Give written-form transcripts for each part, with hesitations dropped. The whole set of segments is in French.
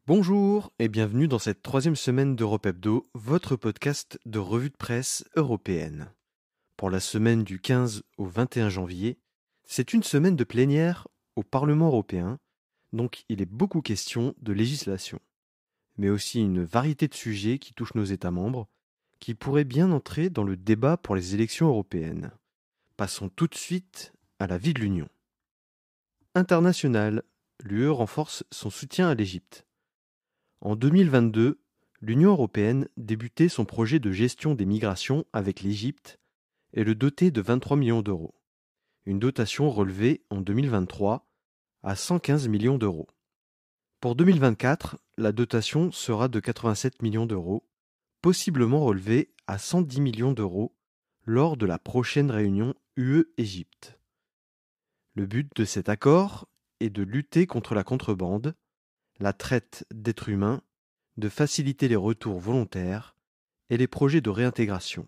Bonjour et bienvenue dans cette troisième semaine d'Europe Hebdo, votre podcast de revue de presse européenne. Pour la semaine du 15 au 21 janvier, c'est une semaine de plénière au Parlement européen, donc il est beaucoup question de législation, mais aussi une variété de sujets qui touchent nos États membres, qui pourraient bien entrer dans le débat pour les élections européennes. Passons tout de suite à la vie de l'Union. International, l'UE renforce son soutien à l'Égypte. En 2022, l'Union européenne débutait son projet de gestion des migrations avec l'Égypte et le dotait de 23 millions d'euros. Une dotation relevée en 2023 à 115 millions d'euros. Pour 2024, la dotation sera de 87 millions d'euros, possiblement relevée à 110 millions d'euros lors de la prochaine réunion UE-Égypte. Le but de cet accord est de lutter contre la contrebande, la traite d'êtres humains, de faciliter les retours volontaires et les projets de réintégration.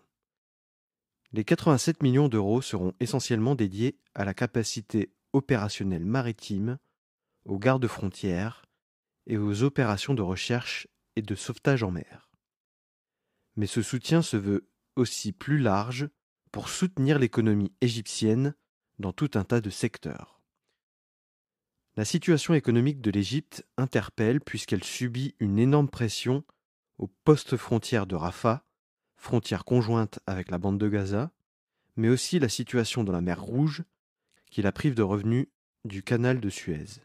Les 87 millions d'euros seront essentiellement dédiés à la capacité opérationnelle maritime, aux gardes-frontières et aux opérations de recherche et de sauvetage en mer. Mais ce soutien se veut aussi plus large pour soutenir l'économie égyptienne dans tout un tas de secteurs. La situation économique de l'Égypte interpelle puisqu'elle subit une énorme pression aux postes frontières de Rafah, frontière conjointe avec la bande de Gaza, mais aussi la situation dans la mer Rouge, qui la prive de revenus du canal de Suez.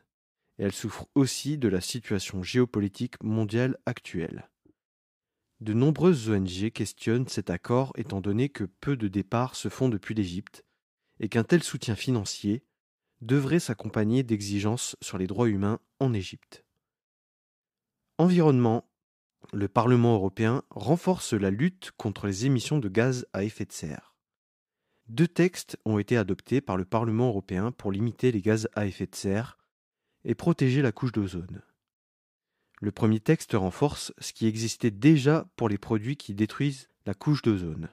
Et elle souffre aussi de la situation géopolitique mondiale actuelle. De nombreuses ONG questionnent cet accord étant donné que peu de départs se font depuis l'Égypte et qu'un tel soutien financier devrait s'accompagner d'exigences sur les droits humains en Égypte. Environnement. Le Parlement européen renforce la lutte contre les émissions de gaz à effet de serre. 2 textes ont été adoptés par le Parlement européen pour limiter les gaz à effet de serre et protéger la couche d'ozone. Le premier texte renforce ce qui existait déjà pour les produits qui détruisent la couche d'ozone.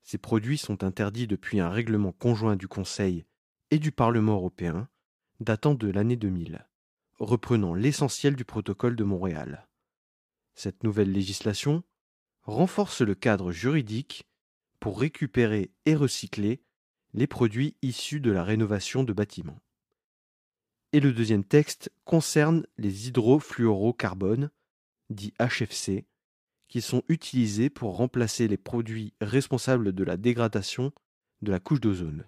Ces produits sont interdits depuis un règlement conjoint du Conseil et du Parlement européen datant de l'année 2000, reprenant l'essentiel du protocole de Montréal. Cette nouvelle législation renforce le cadre juridique pour récupérer et recycler les produits issus de la rénovation de bâtiments. Et le deuxième texte concerne les hydrofluorocarbones, dits HFC, qui sont utilisés pour remplacer les produits responsables de la dégradation de la couche d'ozone.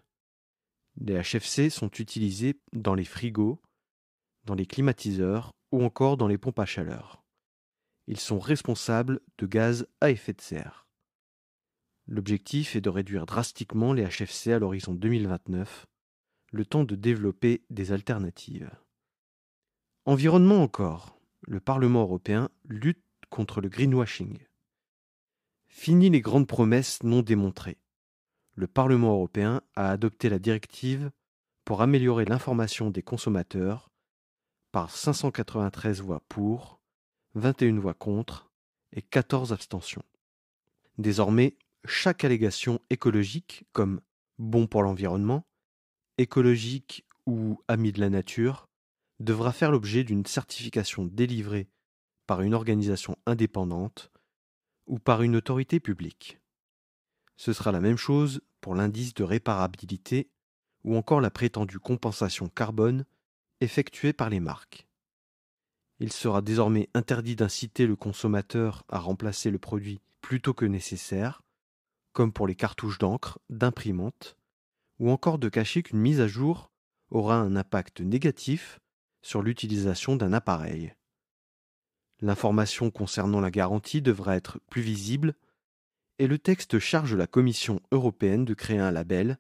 Les HFC sont utilisés dans les frigos, dans les climatiseurs ou encore dans les pompes à chaleur. Ils sont responsables de gaz à effet de serre. L'objectif est de réduire drastiquement les HFC à l'horizon 2029, le temps de développer des alternatives. Environnement encore. Le Parlement européen lutte contre le greenwashing. Fini les grandes promesses non démontrées. Le Parlement européen a adopté la directive pour améliorer l'information des consommateurs par 593 voix pour, 21 voix contre et 14 abstentions. Désormais, chaque allégation écologique, comme bon pour l'environnement, écologique ou ami de la nature, devra faire l'objet d'une certification délivrée par une organisation indépendante ou par une autorité publique. Ce sera la même chose pour l'indice de réparabilité ou encore la prétendue compensation carbone effectuée par les marques. Il sera désormais interdit d'inciter le consommateur à remplacer le produit plutôt que nécessaire, comme pour les cartouches d'encre, d'imprimante, ou encore de cacher qu'une mise à jour aura un impact négatif sur l'utilisation d'un appareil. L'information concernant la garantie devra être plus visible et le texte charge la Commission européenne de créer un label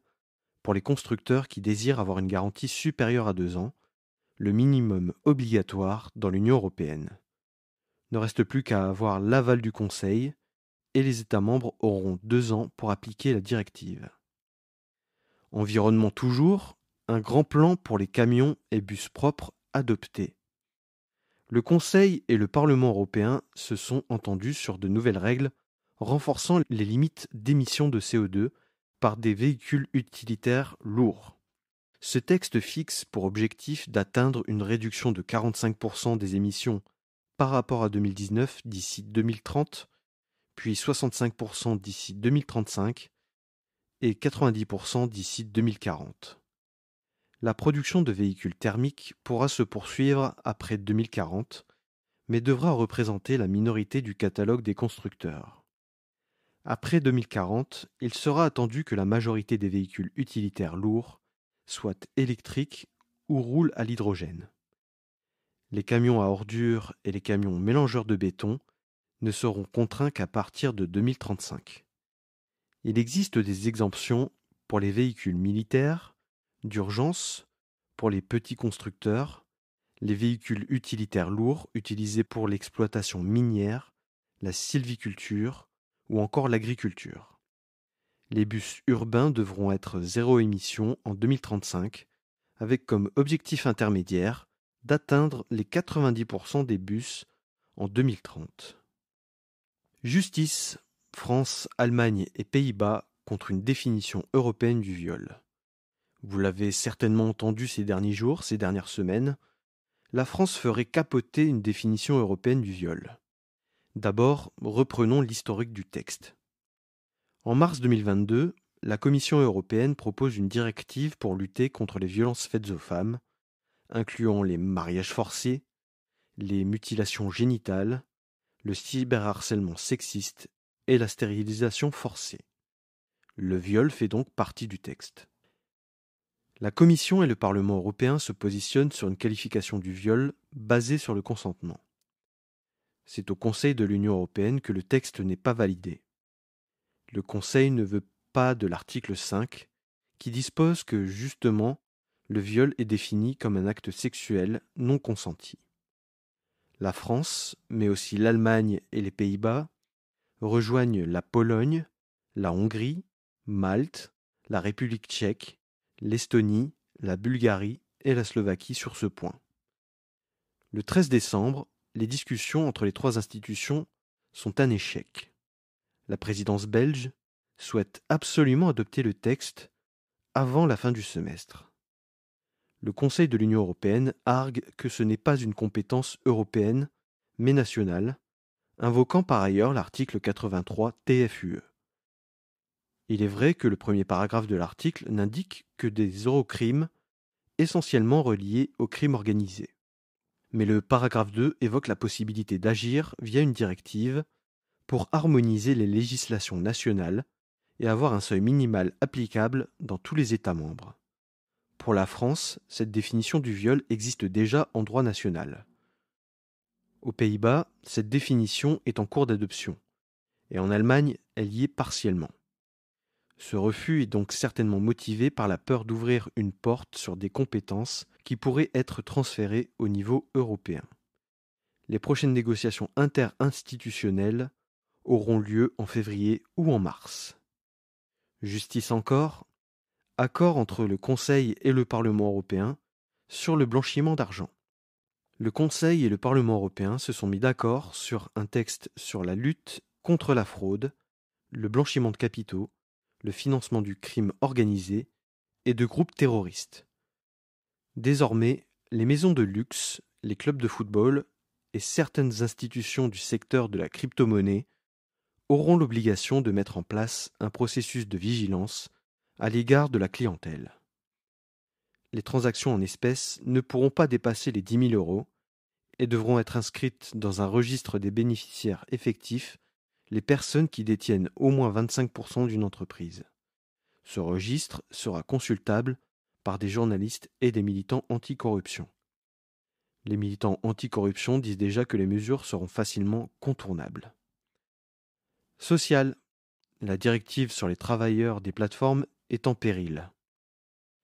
pour les constructeurs qui désirent avoir une garantie supérieure à 2 ans, le minimum obligatoire dans l'Union européenne. Il ne reste plus qu'à avoir l'aval du Conseil et les États membres auront 2 ans pour appliquer la directive. Environnement toujours, un grand plan pour les camions et bus propres adopté. Le Conseil et le Parlement européen se sont entendus sur de nouvelles règles renforçant les limites d'émissions de CO2 par des véhicules utilitaires lourds. Ce texte fixe pour objectif d'atteindre une réduction de 45% des émissions par rapport à 2019 d'ici 2030, puis 65% d'ici 2035 et 90% d'ici 2040. La production de véhicules thermiques pourra se poursuivre après 2040, mais devra représenter la minorité du catalogue des constructeurs. Après 2040, il sera attendu que la majorité des véhicules utilitaires lourds soient électriques ou roulent à l'hydrogène. Les camions à ordures et les camions mélangeurs de béton ne seront contraints qu'à partir de 2035. Il existe des exemptions pour les véhicules militaires, d'urgence, pour les petits constructeurs, les véhicules utilitaires lourds utilisés pour l'exploitation minière, la sylviculture ou encore l'agriculture. Les bus urbains devront être zéro émission en 2035, avec comme objectif intermédiaire d'atteindre les 90% des bus en 2030. Justice, France, Allemagne et Pays-Bas contre une définition européenne du viol. Vous l'avez certainement entendu ces derniers jours, ces dernières semaines, la France ferait capoter une définition européenne du viol. D'abord, reprenons l'historique du texte. En mars 2022, la Commission européenne propose une directive pour lutter contre les violences faites aux femmes, incluant les mariages forcés, les mutilations génitales, le cyberharcèlement sexiste et la stérilisation forcée. Le viol fait donc partie du texte. La Commission et le Parlement européen se positionnent sur une qualification du viol basée sur le consentement. C'est au Conseil de l'Union européenne que le texte n'est pas validé. Le Conseil ne veut pas de l'article 5, qui dispose que, justement, le viol est défini comme un acte sexuel non consenti. La France, mais aussi l'Allemagne et les Pays-Bas, rejoignent la Pologne, la Hongrie, Malte, la République tchèque, l'Estonie, la Bulgarie et la Slovaquie sur ce point. Le 13 décembre, les discussions entre les trois institutions sont un échec. La présidence belge souhaite absolument adopter le texte avant la fin du semestre. Le Conseil de l'Union européenne argue que ce n'est pas une compétence européenne, mais nationale, invoquant par ailleurs l'article 83 TFUE. Il est vrai que le premier paragraphe de l'article n'indique que des eurocrimes essentiellement reliés au crime organisé. Mais le paragraphe 2 évoque la possibilité d'agir via une directive pour harmoniser les législations nationales et avoir un seuil minimal applicable dans tous les États membres. Pour la France, cette définition du viol existe déjà en droit national. Aux Pays-Bas, cette définition est en cours d'adoption, et en Allemagne, elle y est partiellement. Ce refus est donc certainement motivé par la peur d'ouvrir une porte sur des compétences qui pourraient être transférées au niveau européen. Les prochaines négociations interinstitutionnelles auront lieu en février ou en mars. Justice encore, accord entre le Conseil et le Parlement européen sur le blanchiment d'argent. Le Conseil et le Parlement européen se sont mis d'accord sur un texte sur la lutte contre la fraude, le blanchiment de capitaux, le financement du crime organisé et de groupes terroristes. Désormais, les maisons de luxe, les clubs de football et certaines institutions du secteur de la crypto-monnaie auront l'obligation de mettre en place un processus de vigilance à l'égard de la clientèle. Les transactions en espèces ne pourront pas dépasser les 10 000 euros et devront être inscrites dans un registre des bénéficiaires effectifs les personnes qui détiennent au moins 25% d'une entreprise. Ce registre sera consultable par des journalistes et des militants anticorruption. Les militants anticorruption disent déjà que les mesures seront facilement contournables. Social. La directive sur les travailleurs des plateformes est en péril.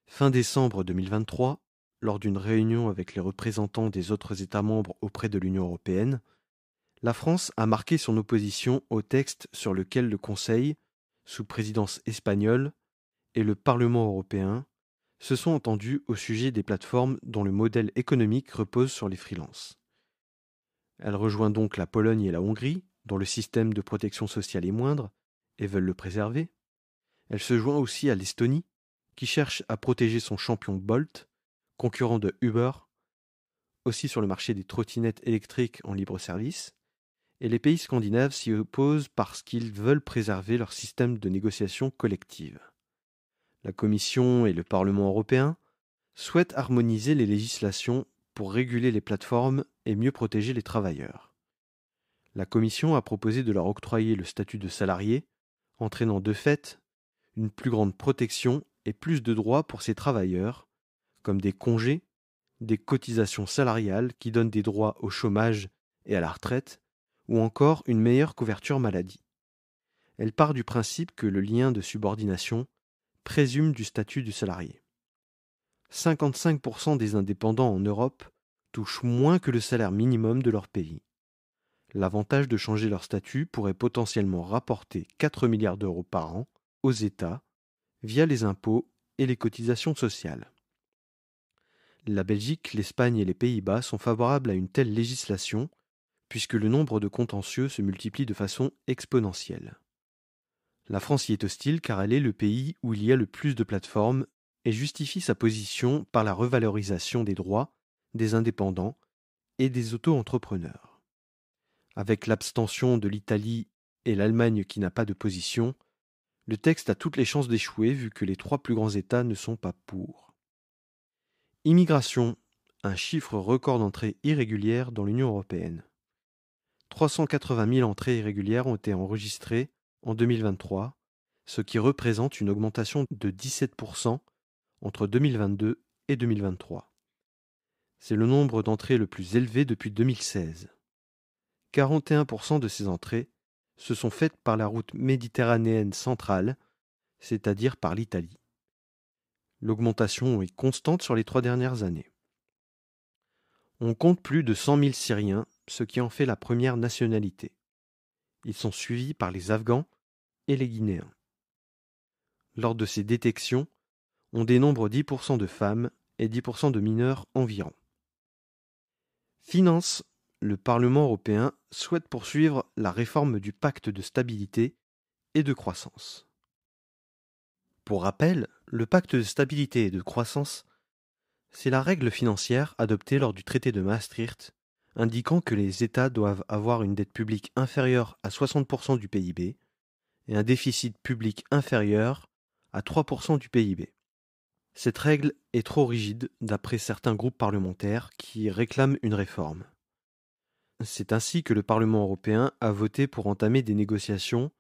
Fin décembre 2023, lors d'une réunion avec les représentants des autres États membres auprès de l'Union européenne, la France a marqué son opposition au texte sur lequel le Conseil, sous présidence espagnole, et le Parlement européen se sont entendus au sujet des plateformes dont le modèle économique repose sur les freelances. Elle rejoint donc la Pologne et la Hongrie, dont le système de protection sociale est moindre, et veulent le préserver. Elle se joint aussi à l'Estonie, qui cherche à protéger son champion Bolt, concurrent de Uber, aussi sur le marché des trottinettes électriques en libre service, et les pays scandinaves s'y opposent parce qu'ils veulent préserver leur système de négociation collective. La Commission et le Parlement européen souhaitent harmoniser les législations pour réguler les plateformes et mieux protéger les travailleurs. La Commission a proposé de leur octroyer le statut de salarié, entraînant de fait une plus grande protection et plus de droits pour ces travailleurs, comme des congés, des cotisations salariales qui donnent des droits au chômage et à la retraite, ou encore une meilleure couverture maladie. Elle part du principe que le lien de subordination présume du statut du salarié. 55% des indépendants en Europe touchent moins que le salaire minimum de leur pays. L'avantage de changer leur statut pourrait potentiellement rapporter 4 milliards d'euros par an aux États via les impôts et les cotisations sociales. La Belgique, l'Espagne et les Pays-Bas sont favorables à une telle législation puisque le nombre de contentieux se multiplie de façon exponentielle. La France y est hostile car elle est le pays où il y a le plus de plateformes et justifie sa position par la revalorisation des droits des indépendants et des auto-entrepreneurs. Avec l'abstention de l'Italie et l'Allemagne qui n'a pas de position, le texte a toutes les chances d'échouer vu que les 3 plus grands États ne sont pas pour. Immigration, un chiffre record d'entrées irrégulières dans l'Union européenne. 380 000 entrées irrégulières ont été enregistrées en 2023, ce qui représente une augmentation de 17% entre 2022 et 2023. C'est le nombre d'entrées le plus élevé depuis 2016. 41% de ces entrées se sont faites par la route méditerranéenne centrale, c'est-à-dire par l'Italie. L'augmentation est constante sur les 3 dernières années. On compte plus de 100 000 Syriens, ce qui en fait la première nationalité. Ils sont suivis par les Afghans et les Guinéens. Lors de ces détections, on dénombre 10% de femmes et 10% de mineurs environ. Finance, le Parlement européen souhaite poursuivre la réforme du pacte de stabilité et de croissance. Pour rappel, le pacte de stabilité et de croissance, c'est la règle financière adoptée lors du traité de Maastricht, indiquant que les États doivent avoir une dette publique inférieure à 60% du PIB et un déficit public inférieur à 3% du PIB. Cette règle est trop rigide d'après certains groupes parlementaires qui réclament une réforme. C'est ainsi que le Parlement européen a voté pour entamer des négociations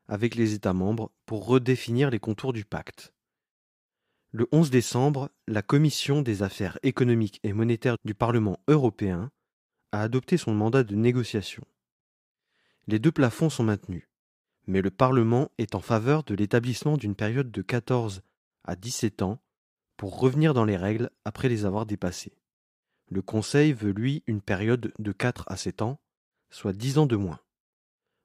avec les États membres pour redéfinir les contours du pacte. Le 11 décembre, la Commission des affaires économiques et monétaires du Parlement européen a adopté son mandat de négociation. Les 2 plafonds sont maintenus, mais le Parlement est en faveur de l'établissement d'une période de 14 à 17 ans pour revenir dans les règles après les avoir dépassées. Le Conseil veut, lui, une période de 4 à 7 ans, soit 10 ans de moins.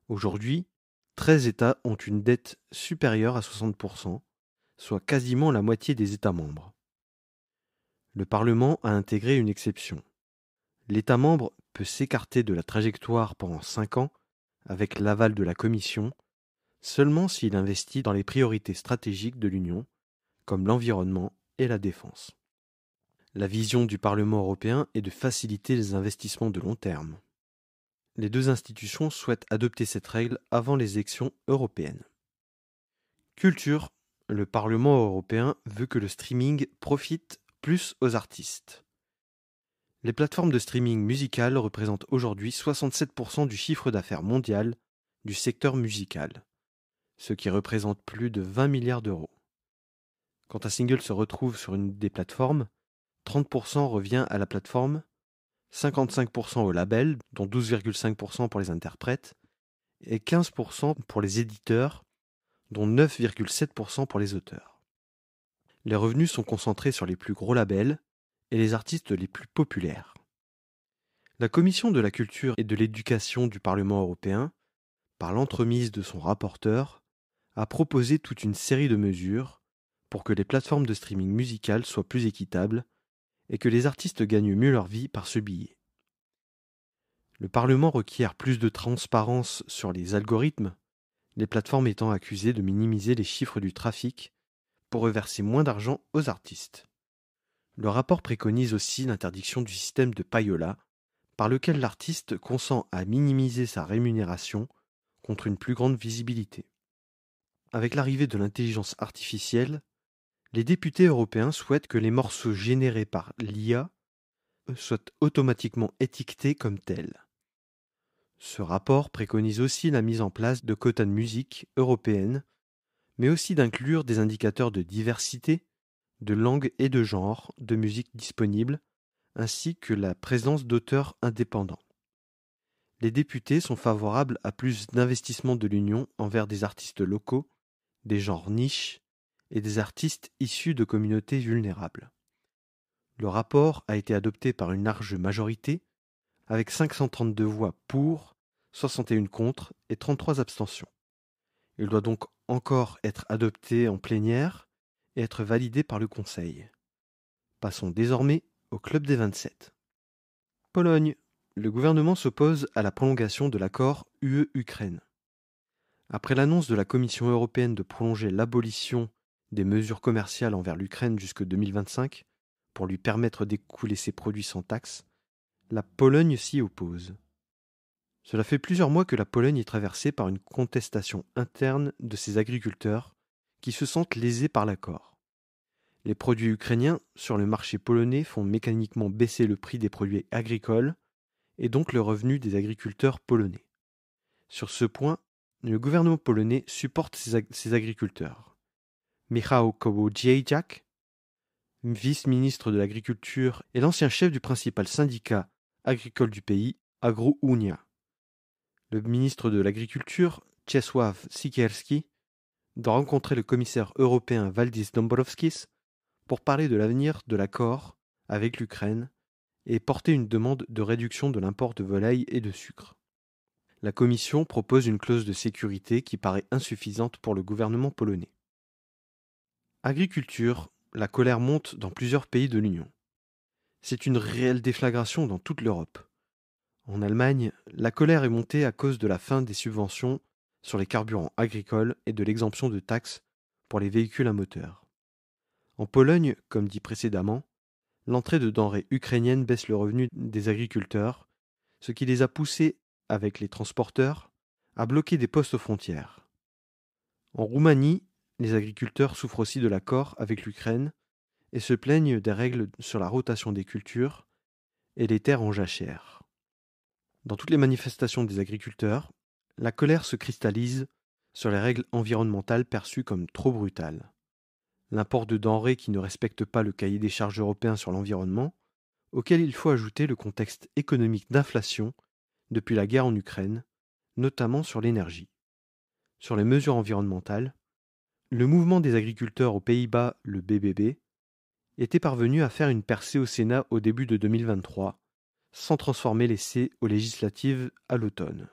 Aujourd'hui, 13 États ont une dette supérieure à 60%, soit quasiment la moitié des États membres. Le Parlement a intégré une exception. L'État membre peut s'écarter de la trajectoire pendant 5 ans avec l'aval de la Commission, seulement s'il investit dans les priorités stratégiques de l'Union, comme l'environnement et la défense. La vision du Parlement européen est de faciliter les investissements de long terme. Les 2 institutions souhaitent adopter cette règle avant les élections européennes. Culture. Le Parlement européen veut que le streaming profite plus aux artistes. Les plateformes de streaming musical représentent aujourd'hui 67% du chiffre d'affaires mondial du secteur musical, ce qui représente plus de 20 milliards d'euros. Quand un single se retrouve sur une des plateformes, 30% revient à la plateforme, 55% au label, dont 12,5% pour les interprètes, et 15% pour les éditeurs, dont 9,7% pour les auteurs. Les revenus sont concentrés sur les plus gros labels et les artistes les plus populaires. La Commission de la culture et de l'éducation du Parlement européen, par l'entremise de son rapporteur, a proposé toute une série de mesures pour que les plateformes de streaming musical soient plus équitables et que les artistes gagnent mieux leur vie par ce biais. Le Parlement requiert plus de transparence sur les algorithmes, les plateformes étant accusées de minimiser les chiffres du trafic pour reverser moins d'argent aux artistes. Le rapport préconise aussi l'interdiction du système de payola, par lequel l'artiste consent à minimiser sa rémunération contre une plus grande visibilité. Avec l'arrivée de l'intelligence artificielle, les députés européens souhaitent que les morceaux générés par l'IA soient automatiquement étiquetés comme tels. Ce rapport préconise aussi la mise en place de quotas de musique européennes, mais aussi d'inclure des indicateurs de diversité, de langue et de genre de musique disponibles, ainsi que la présence d'auteurs indépendants. Les députés sont favorables à plus d'investissements de l'Union envers des artistes locaux, des genres niches et des artistes issus de communautés vulnérables. Le rapport a été adopté par une large majorité, avec 532 voix pour, 61 contre et 33 abstentions. Il doit donc encore être adopté en plénière et être validé par le Conseil. Passons désormais au Club des 27. Pologne. Le gouvernement s'oppose à la prolongation de l'accord UE-Ukraine. Après l'annonce de la Commission européenne de prolonger l'abolition des mesures commerciales envers l'Ukraine jusqu'en 2025 pour lui permettre d'écouler ses produits sans taxe, la Pologne s'y oppose. Cela fait plusieurs mois que la Pologne est traversée par une contestation interne de ses agriculteurs qui se sentent lésés par l'accord. Les produits ukrainiens sur le marché polonais font mécaniquement baisser le prix des produits agricoles et donc le revenu des agriculteurs polonais. Sur ce point, le gouvernement polonais supporte ses agriculteurs. Michał Kołodziejczak, vice-ministre de l'Agriculture et l'ancien chef du principal syndicat agricole du pays, Agro-Unia. Le ministre de l'Agriculture, Czesław Siekierski, doit rencontrer le commissaire européen Valdis Dombrovskis pour parler de l'avenir de l'accord avec l'Ukraine et porter une demande de réduction de l'import de volaille et de sucre. La Commission propose une clause de sécurité qui paraît insuffisante pour le gouvernement polonais. Agriculture, la colère monte dans plusieurs pays de l'Union. C'est une réelle déflagration dans toute l'Europe. En Allemagne, la colère est montée à cause de la fin des subventions sur les carburants agricoles et de l'exemption de taxes pour les véhicules à moteur. En Pologne, comme dit précédemment, l'entrée de denrées ukrainiennes baisse le revenu des agriculteurs, ce qui les a poussés, avec les transporteurs, à bloquer des postes aux frontières. En Roumanie, les agriculteurs souffrent aussi de l'accord avec l'Ukraine et se plaignent des règles sur la rotation des cultures et les terres en jachère. Dans toutes les manifestations des agriculteurs, la colère se cristallise sur les règles environnementales perçues comme trop brutales. L'import de denrées qui ne respectent pas le cahier des charges européen sur l'environnement, auquel il faut ajouter le contexte économique d'inflation depuis la guerre en Ukraine, notamment sur l'énergie. Sur les mesures environnementales, le mouvement des agriculteurs aux Pays-Bas, le BBB, était parvenu à faire une percée au Sénat au début de 2023, sans transformer l'essai aux législatives à l'automne.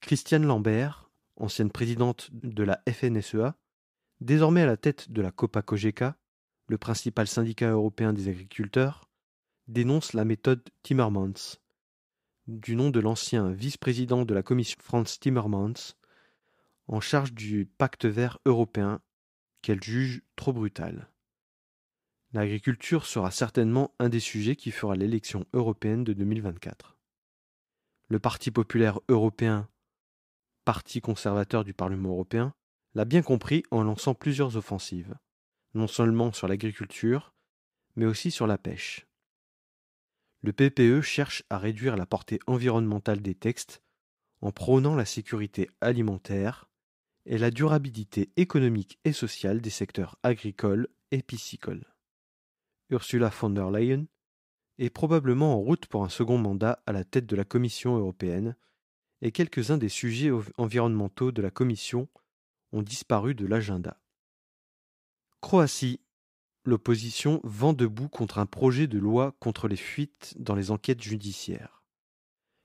Christiane Lambert, ancienne présidente de la FNSEA, désormais à la tête de la Copa-Cogeca, le principal syndicat européen des agriculteurs, dénonce la méthode Timmermans, du nom de l'ancien vice-président de la Commission Frans Timmermans, en charge du pacte vert européen, qu'elle juge trop brutal. L'agriculture sera certainement un des sujets qui fera l'élection européenne de 2024. Le Parti populaire européen, parti conservateur du Parlement européen, l'a bien compris en lançant plusieurs offensives, non seulement sur l'agriculture, mais aussi sur la pêche. Le PPE cherche à réduire la portée environnementale des textes en prônant la sécurité alimentaire et la durabilité économique et sociale des secteurs agricoles et piscicoles. Ursula von der Leyen est probablement en route pour un second mandat à la tête de la Commission européenne et quelques-uns des sujets environnementaux de la Commission ont disparu de l'agenda. Croatie. L'opposition vent debout contre un projet de loi contre les fuites dans les enquêtes judiciaires.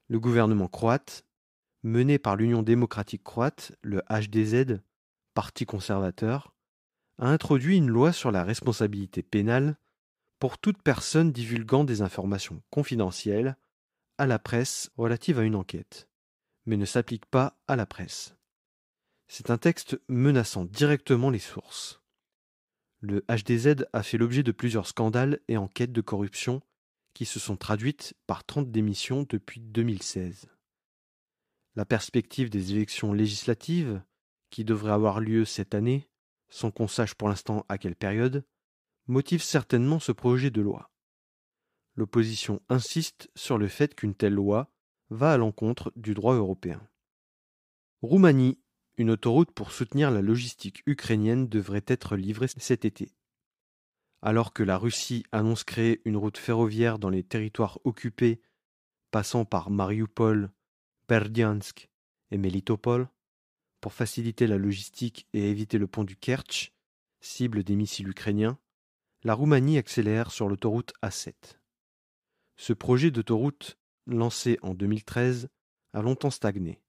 Le gouvernement croate, mené par l'Union démocratique croate, le HDZ, parti conservateur, a introduit une loi sur la responsabilité pénale pour toute personne divulguant des informations confidentielles à la presse relatives à une enquête, mais ne s'applique pas à la presse. C'est un texte menaçant directement les sources. Le HDZ a fait l'objet de plusieurs scandales et enquêtes de corruption qui se sont traduites par 30 démissions depuis 2016. La perspective des élections législatives, qui devraient avoir lieu cette année, sans qu'on sache pour l'instant à quelle période, motive certainement ce projet de loi. L'opposition insiste sur le fait qu'une telle loi va à l'encontre du droit européen. Roumanie, une autoroute pour soutenir la logistique ukrainienne devrait être livrée cet été. Alors que la Russie annonce créer une route ferroviaire dans les territoires occupés passant par Mariupol, Berdiansk et Melitopol, pour faciliter la logistique et éviter le pont du Kertch, cible des missiles ukrainiens, la Roumanie accélère sur l'autoroute A7. Ce projet d'autoroute, lancé en 2013, a longtemps stagné.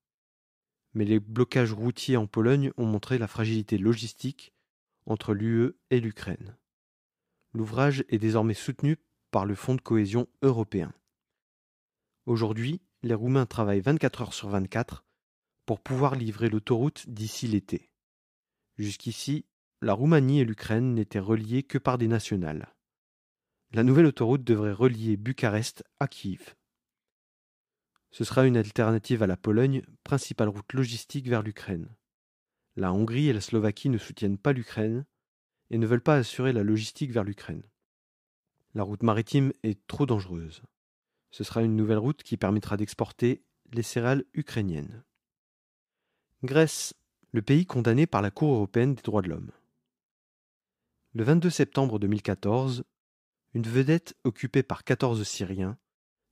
Mais les blocages routiers en Pologne ont montré la fragilité logistique entre l'UE et l'Ukraine. L'ouvrage est désormais soutenu par le Fonds de cohésion européen. Aujourd'hui, les Roumains travaillent 24 heures sur 24 pour pouvoir livrer l'autoroute d'ici l'été. Jusqu'ici, la Roumanie et l'Ukraine n'étaient reliées que par des nationales. La nouvelle autoroute devrait relier Bucarest à Kiev. Ce sera une alternative à la Pologne, principale route logistique vers l'Ukraine. La Hongrie et la Slovaquie ne soutiennent pas l'Ukraine et ne veulent pas assurer la logistique vers l'Ukraine. La route maritime est trop dangereuse. Ce sera une nouvelle route qui permettra d'exporter les céréales ukrainiennes. Grèce, le pays condamné par la Cour européenne des droits de l'homme. Le 22 septembre 2014, une vedette occupée par 14 Syriens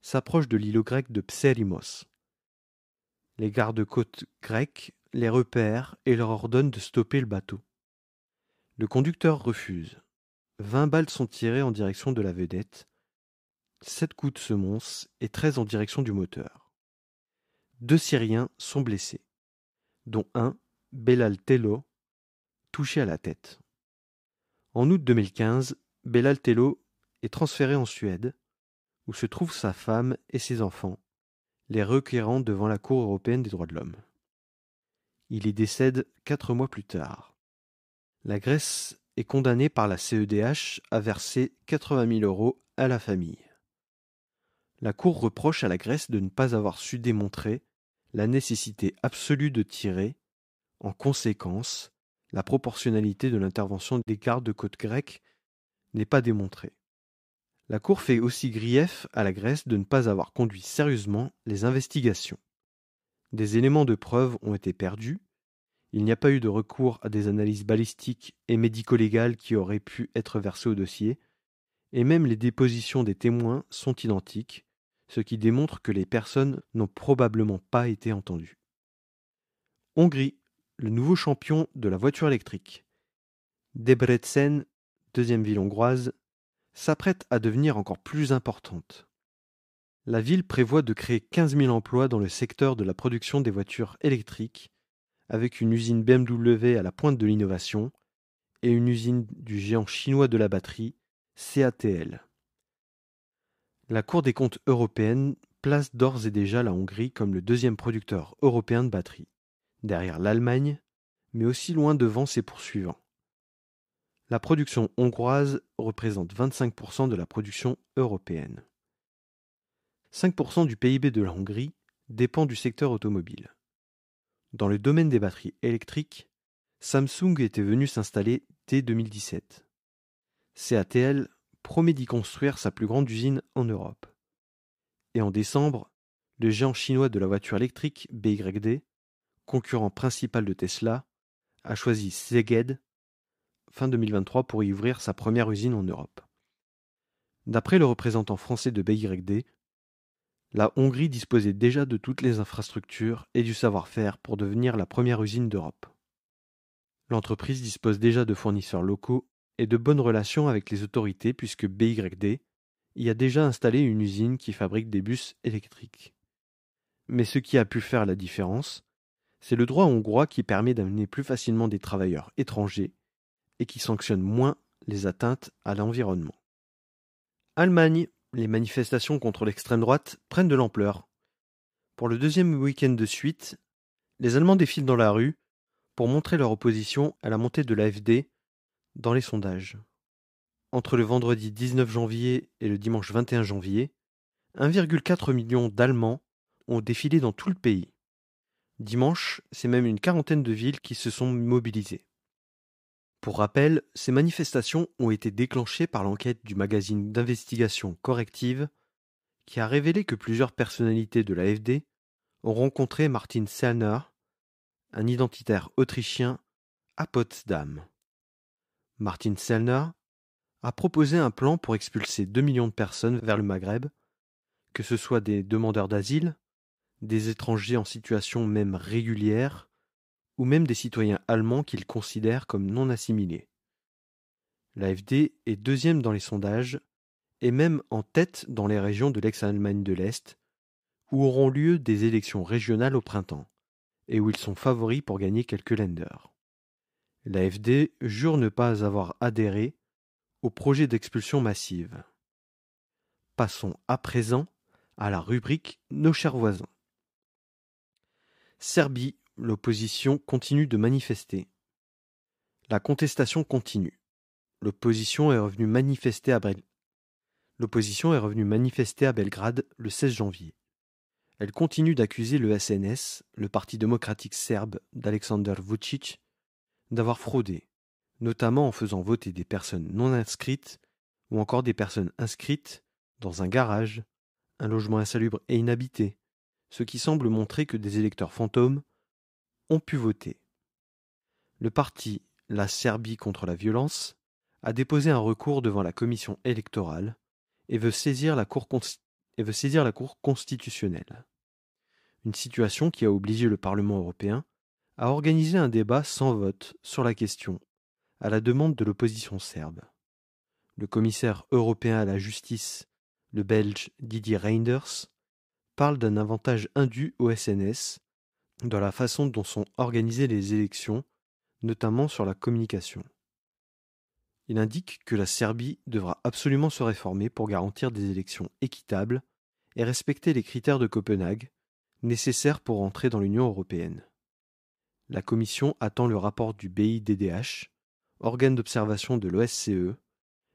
s'approche de l'îlot grec de Psérimos. Les gardes-côtes grecs les repèrent et leur ordonnent de stopper le bateau. Le conducteur refuse. 20 balles sont tirées en direction de la vedette, 7 coups de semonce et 13 en direction du moteur. 2 Syriens sont blessés, dont un, Belal Tello, touché à la tête. En août 2015, Belal Tello est transféré en Suède, où se trouvent sa femme et ses enfants, les requérant devant la Cour européenne des droits de l'homme. Il y décède 4 mois plus tard. La Grèce est condamnée par la CEDH à verser 80 000 € à la famille. La Cour reproche à la Grèce de ne pas avoir su démontrer la nécessité absolue de tirer, en conséquence, la proportionnalité de l'intervention des gardes-côtes grecs n'est pas démontrée. La Cour fait aussi grief à la Grèce de ne pas avoir conduit sérieusement les investigations. Des éléments de preuve ont été perdus, il n'y a pas eu de recours à des analyses balistiques et médico-légales qui auraient pu être versées au dossier, et même les dépositions des témoins sont identiques, ce qui démontre que les personnes n'ont probablement pas été entendues. Hongrie, le nouveau champion de la voiture électrique. Debrecen, deuxième ville hongroise, s'apprête à devenir encore plus importante. La ville prévoit de créer 15 000 emplois dans le secteur de la production des voitures électriques, avec une usine BMW à la pointe de l'innovation et une usine du géant chinois de la batterie, CATL. La Cour des comptes européenne place d'ores et déjà la Hongrie comme le deuxième producteur européen de batteries, derrière l'Allemagne, mais aussi loin devant ses poursuivants. La production hongroise représente 25% de la production européenne. 5% du PIB de la Hongrie dépend du secteur automobile. Dans le domaine des batteries électriques, Samsung était venu s'installer dès 2017. CATL promet d'y construire sa plus grande usine en Europe. Et en décembre, le géant chinois de la voiture électrique BYD, concurrent principal de Tesla, a choisi Szeged fin 2023 pour y ouvrir sa première usine en Europe. D'après le représentant français de BYD, la Hongrie disposait déjà de toutes les infrastructures et du savoir-faire pour devenir la première usine d'Europe. L'entreprise dispose déjà de fournisseurs locaux et de bonnes relations avec les autorités puisque BYD y a déjà installé une usine qui fabrique des bus électriques. Mais ce qui a pu faire la différence, c'est le droit hongrois qui permet d'amener plus facilement des travailleurs étrangers et qui sanctionne moins les atteintes à l'environnement. Allemagne, les manifestations contre l'extrême droite prennent de l'ampleur. Pour le deuxième week-end de suite, les Allemands défilent dans la rue pour montrer leur opposition à la montée de l'AfD dans les sondages. Entre le vendredi 19 janvier et le dimanche 21 janvier, 1,4 million d'Allemands ont défilé dans tout le pays. Dimanche, c'est même une quarantaine de villes qui se sont mobilisées. Pour rappel, ces manifestations ont été déclenchées par l'enquête du magazine d'investigation corrective qui a révélé que plusieurs personnalités de l'AfD ont rencontré Martin Sellner, un identitaire autrichien, à Potsdam. Martin Sellner a proposé un plan pour expulser 2 millions de personnes vers le Maghreb, que ce soit des demandeurs d'asile, des étrangers en situation même régulière, ou même des citoyens allemands qu'il considère comme non assimilés. L'AfD est deuxième dans les sondages, et même en tête dans les régions de l'ex-Allemagne de l'Est, où auront lieu des élections régionales au printemps, et où ils sont favoris pour gagner quelques Länder. L'AfD jure ne pas avoir adhéré au projet d'expulsion massive. Passons à présent à la rubrique Nos chers voisins. Serbie, l'opposition continue de manifester. La contestation continue. L'opposition est revenue manifester à Belgrade le 16 janvier. Elle continue d'accuser le SNS, le Parti démocratique serbe d'Aleksandar Vučić, d'avoir fraudé, notamment en faisant voter des personnes non inscrites ou encore des personnes inscrites dans un garage, un logement insalubre et inhabité, ce qui semble montrer que des électeurs fantômes ont pu voter. Le parti La Serbie contre la violence a déposé un recours devant la commission électorale et veut saisir la Cour constitutionnelle. Une situation qui a obligé le Parlement européen à organiser un débat sans vote sur la question, à la demande de l'opposition serbe. Le commissaire européen à la justice, le Belge Didier Reynders, parle d'un avantage indu au SNS dans la façon dont sont organisées les élections, notamment sur la communication. Il indique que la Serbie devra absolument se réformer pour garantir des élections équitables et respecter les critères de Copenhague, nécessaires pour entrer dans l'Union européenne. La Commission attend le rapport du BIDDH, organe d'observation de l'OSCE,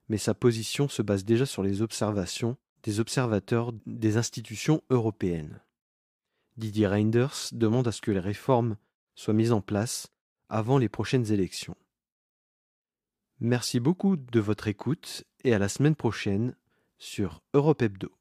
mais sa position se base déjà sur les observations des observateurs des institutions européennes. Didier Reynders demande à ce que les réformes soient mises en place avant les prochaines élections. Merci beaucoup de votre écoute et à la semaine prochaine sur Europe Hebdo.